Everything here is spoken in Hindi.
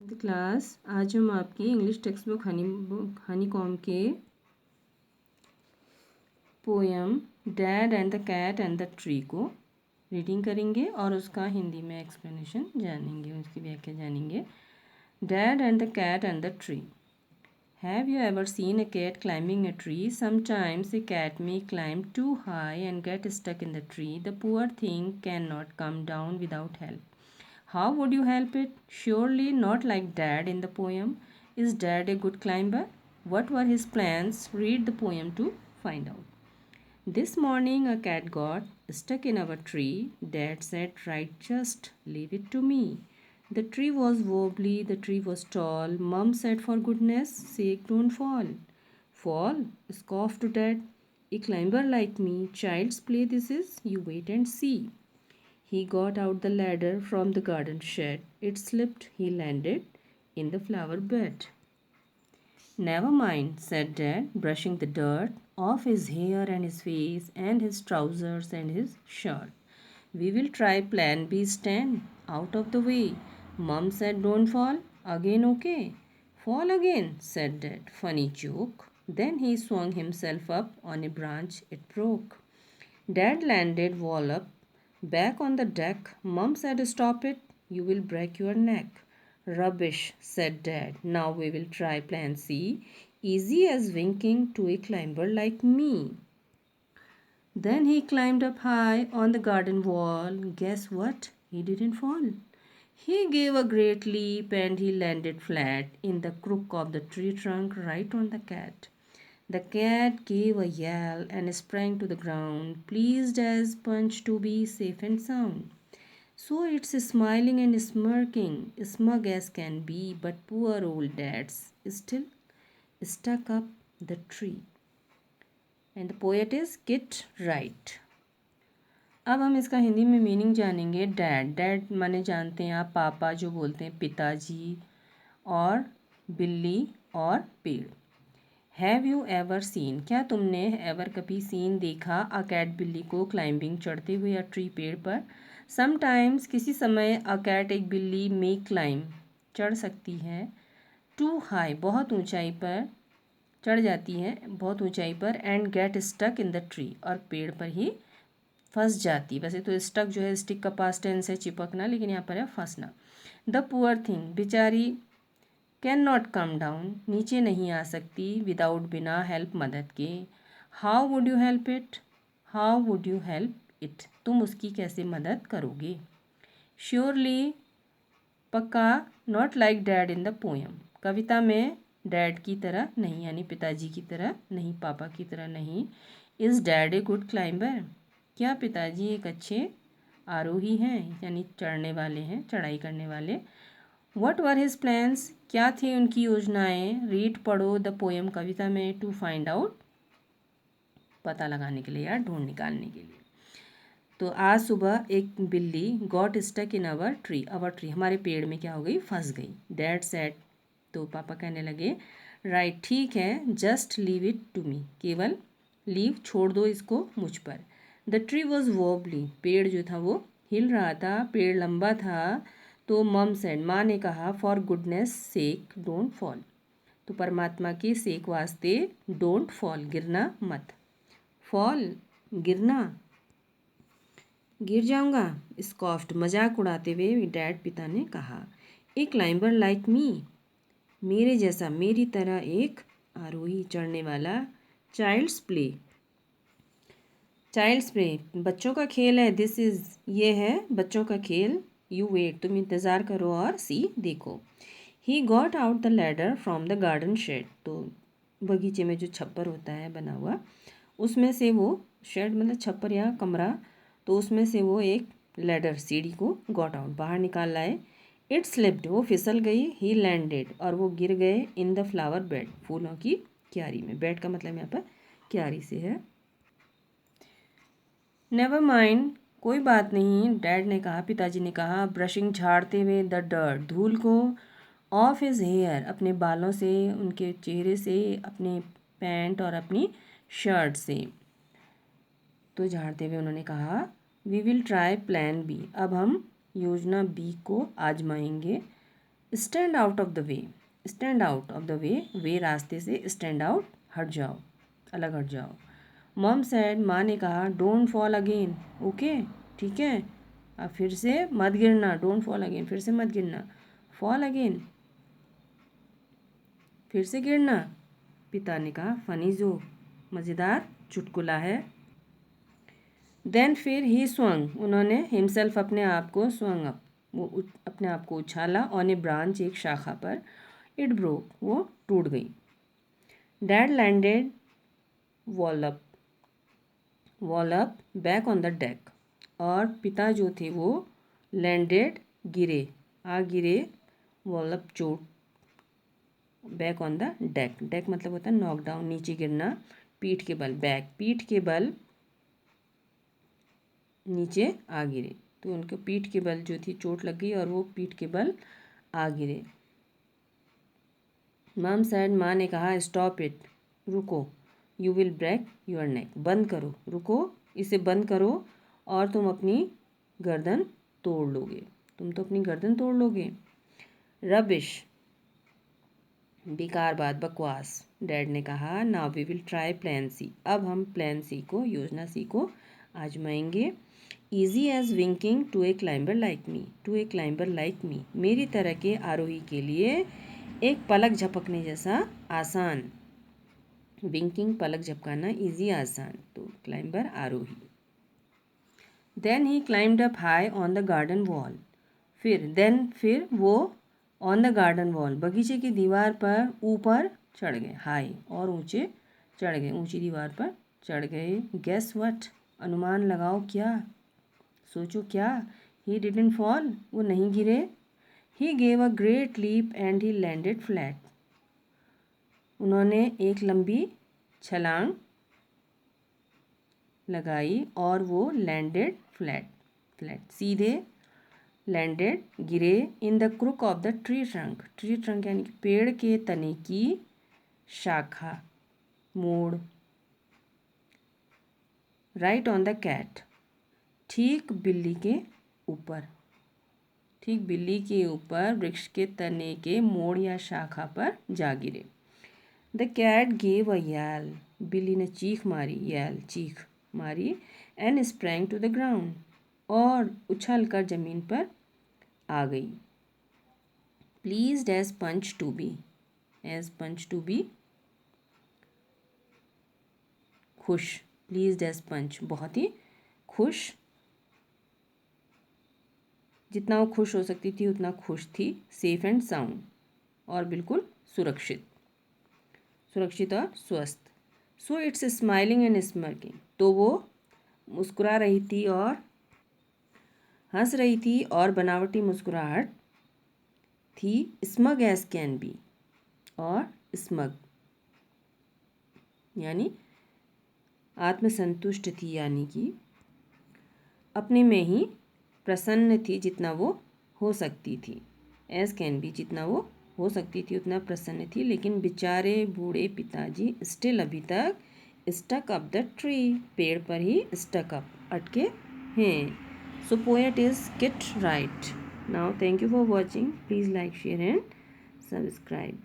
द क्लास आज हम आपकी English text book Honeycomb के poem dad and the cat and the tree को रीडिंग करेंगे और उसका हिंदी में एक्सप्लेनेशन जानेंगे, उसकी व्याख्या जानेंगे। Dad and the cat and the tree. Have you ever seen a cat climbing a tree? Sometimes a cat may climb too high and get stuck in the tree. The poor thing cannot come down without help. How would you help it? Surely not like Dad in the poem. Is Dad a good climber? What were his plans? Read the poem to find out. This morning a cat got stuck in our tree. Dad said, right, just leave it to me. The tree was wobbly, the tree was tall. Mum said, for goodness sake, don't fall. Fall? Scoffed Dad. A climber like me. Child's play this is. You wait and see. He got out the ladder from the garden shed. It slipped. He landed in the flower bed. Never mind, said Dad, brushing the dirt off his hair and his face and his trousers and his shirt. We will try plan B. Stand out of the way. Mum said, don't fall. Again, okay. Fall again, said Dad. Funny joke. Then he swung himself up on a branch. It broke. Dad landed wallop back on the deck. Mum said, stop it. You will break your neck. Rubbish, said Dad. Now we will try plan C. Easy as winking to a climber like me. Then he climbed up high on the garden wall. Guess what? He didn't fall. He gave a great leap and he landed flat in the crook of the tree trunk right on the cat. The cat gave a yell and sprang to the ground, pleased as Punch to be safe and sound. So it's smiling and smirking, smug as can be, but poor old Dad's still stuck up the tree. And the poet is Kit Wright. अब हम इसका हिंदी में मीनिंग जानेंगे। डैड, डैड माने जानते हैं आप पापा, जो बोलते हैं पिताजी, और बिल्ली और पेड़। हैव यू एवर सीन, क्या तुमने एवर कभी सीन देखा, अ कैट बिल्ली को क्लाइंबिंग चढ़ते हुए या ट्री पेड़ पर। समटाइम्स किसी समय, अ कैट एक बिल्ली मे क्लाइंब चढ़ सकती है, टू हाई बहुत ऊंचाई पर चढ़ जाती है, बहुत ऊंचाई पर, and get stuck in the tree और पेड़ पर ही फंस जाती। वैसे तो स्टक जो है स्टिक का पास्ट टेंस है, चिपकना, लेकिन यहाँ पर है फंसना। द पुअर थिंग, बेचारी, कैन नॉट कम डाउन नीचे नहीं आ सकती, विदाउट बिना हेल्प मदद के। How would you help it, how would you help it, तुम उसकी कैसे मदद करोगे। श्योरली पक्का, not like dad in the poem, कविता में डैड की तरह नहीं, यानी पिताजी की तरह नहीं, पापा की तरह नहीं। Is dad a good climber, क्या पिताजी एक अच्छे आरोही हैं, यानी चढ़ने वाले हैं, चढ़ाई करने वाले। वट वर हिज प्लान्स, क्या थे उनकी योजनाएं। रीड पढ़ो द पोएम कविता में, टू फाइंड आउट पता लगाने के लिए या ढूंढ निकालने के लिए। तो आज सुबह एक बिल्ली got stuck in our tree, our tree हमारे पेड़ में क्या हो गई, फंस गई। डैड सेड, तो पापा कहने लगे, राइट ठीक है, just leave it to me, केवल लीव छोड़ दो इसको मुझ पर। द ट्री वॉज वॉबली, पेड़ जो था वो हिल रहा था, पेड़ लंबा था। तो मम सेड, माँ ने कहा, for goodness sec don't fall, तो परमात्मा के सेक वास्ते, डोंट फॉल गिरना मत, फॉल गिरना, गिर जाऊंगा। स्कॉफ्ड मजाक उड़ाते हुए डैड पिता ने कहा, ए क्लाइंबर लाइक मी, मेरे जैसा, मेरी तरह एक आरोही चढ़ने वाला। चाइल्ड्स प्ले, चाइल्ड्स प्ले बच्चों का खेल है, दिस इज़ ये है बच्चों का खेल। यू वेट, तुम इंतज़ार करो और सी देखो। He got out the ladder from the garden shed, तो बगीचे में जो छप्पर होता है बना हुआ, उसमें से वो, शेड मतलब छप्पर या कमरा, तो उसमें से वो एक लैडर सीढ़ी को गॉट आउट बाहर निकाल लाए। इट स्लिप्ड, वो फिसल गई। ही लैंडेड, और वो गिर गए, इन द फ्लावर बेड, फूलों की क्यारी में। बेड का मतलब यहाँ पर क्यारी से है। नेवर माइंड, कोई बात नहीं, डैड ने कहा, पिताजी ने कहा, ब्रशिंग झाड़ते हुए द डर्ट, धूल को, ऑफ हिज हेयर, अपने बालों से, उनके चेहरे से, अपने पैंट और अपनी शर्ट से, तो झाड़ते हुए उन्होंने कहा, we will try plan B, अब हम योजना बी को आजमाएंगे। Stand out of the way, stand out of the way रास्ते से, स्टैंड आउट हट जाओ, अलग हट जाओ। मॉम सैड, माँ ने कहा, डोंट फॉल अगेन, ओके, ठीक है, अब फिर से मत गिरना, डोंट फॉल अगेन, फिर से मत गिरना, फॉल अगेन, फिर से गिरना। पिता ने कहा, फनी जोक, मज़ेदार चुटकुला है। देन फिर ही स्वंग, उन्होंने हिमसेल्फ, अपने आप को, स्वंग अप, वो अपने आप को उछाला, ऑन ए ब्रांच, एक शाखा पर। इट ब्रोक, वो टूट गई। Dad landed wallop, wallop back on the deck, और पिता जो थे वो लैंडेड गिरे, आ गिरे, वॉलअप चोट, back on the deck, deck मतलब होता है नॉक डाउन, नीचे गिरना, पीठ के बल, बैक पीठ के बल नीचे आ गिरे, तो उनको पीठ के बल जो थी चोट लग गई और वो पीठ के बल आ गिरे। मॉम सैड, माँ ने कहा, स्टॉप इट, रुको, you will break your neck, बंद करो, रुको, इसे बंद करो और तुम अपनी गर्दन तोड़ लोगे, तुम तो अपनी गर्दन तोड़ लोगे। रबिश, बेकार बात, बकवास, डैड ने कहा। Now we will try plan C, अब हम प्लान सी को, योजना सी को आजमाएंगे। Easy as winking to a climber like me, to a climber like me, मेरी तरह के आरोही के लिए एक पलक झपकने जैसा आसान, विंकिंग पलक झपकाना, ईजी आसान, तो क्लाइंबर आरोही। Then he climbed up high on the garden wall, फिर वो ऑन द गार्डन वॉल, बगीचे की दीवार पर ऊपर चढ़ गए, हाई और ऊंचे चढ़ गए, ऊंची दीवार पर चढ़ गए। गेस व्हाट, अनुमान लगाओ क्या, सोचो क्या। ही डिडंट फॉल, वो नहीं गिरे। He gave a great leap and he landed flat, उन्होंने एक लंबी छलांग लगाई और वो लैंडेड फ्लैट, फ्लैट सीधे, लैंडेड गिरे, in the crook of the tree trunk, tree trunk यानी कि पेड़ के तने की शाखा, मोड़। राइट ऑन द कैट, ठीक बिल्ली के ऊपर, ठीक बिल्ली के ऊपर वृक्ष के तने के मोड़ या शाखा पर जा गिरे। The cat gave a yell, बिल्ली ने चीख मारी, यैल चीख मारी, and sprang to the ground, और उछल कर जमीन पर आ गई। Pleased as Punch to be, as Punch to be खुश, प्लीज्ड एज पंच बहुत ही खुश, जितना वो खुश हो सकती थी उतना खुश थी। सेफ एंड साउंड, और बिल्कुल सुरक्षित, सुरक्षित और स्वस्थ। So it's smiling and smirking, तो वो मुस्कुरा रही थी और हंस रही थी, और बनावटी मुस्कुराहट थी। स्मग एज कैन बी, और स्मग यानी आत्मसंतुष्ट थी, यानी कि अपने में ही प्रसन्न थी जितना वो हो सकती थी। एज कैन बी, जितना वो हो सकती थी उतना प्रसन्न थी। लेकिन बेचारे बूढ़े पिताजी स्टिल अभी तक स्टक अप द ट्री, पेड़ पर ही स्टक अप, अटके हैं। So poet is quite right. Now thank you for watching, please like share and subscribe.